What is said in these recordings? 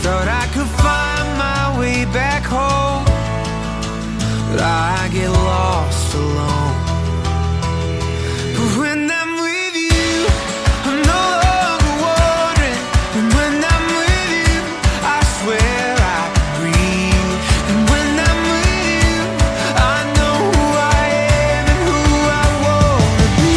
Thought I could find my way back home, but I get lost alone. But when I'm with you, I'm no longer wandering. And when I'm with you, I swear I can breathe. And when I'm with you, I know who I am and who I wanna be.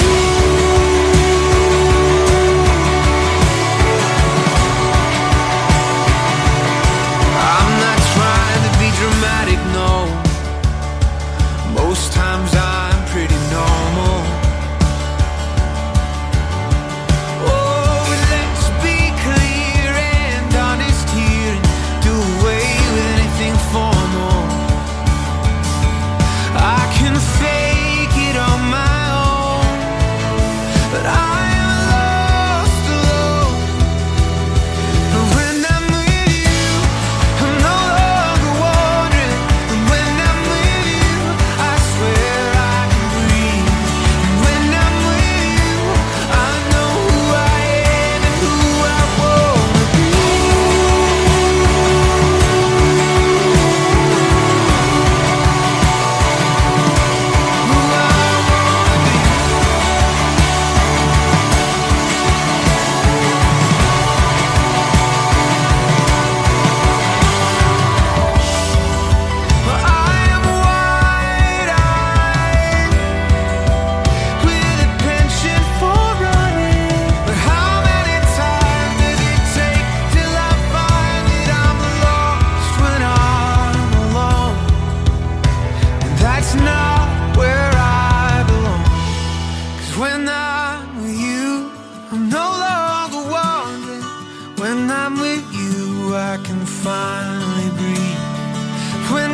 I'm not trying to be dramatic, no. Most times I'm pretty normal. Oh, but let's be clear and honest here and do away with anything formal. I can fake it on my own, but I am lost alone. But when I'm with you, I'm no longer wandering. And when I'm with you, I swear I can breathe. And when I'm with you, I know who I am and who I wanna be. Who I wanna be. I am wide-eyed with a penchant for running. But how many times does it take till I find that I'm lost when I'm alone? And that's not where I belong. 'Cause when I'm with you, I'm no longer wandering. When I'm with you, I can finally breathe. When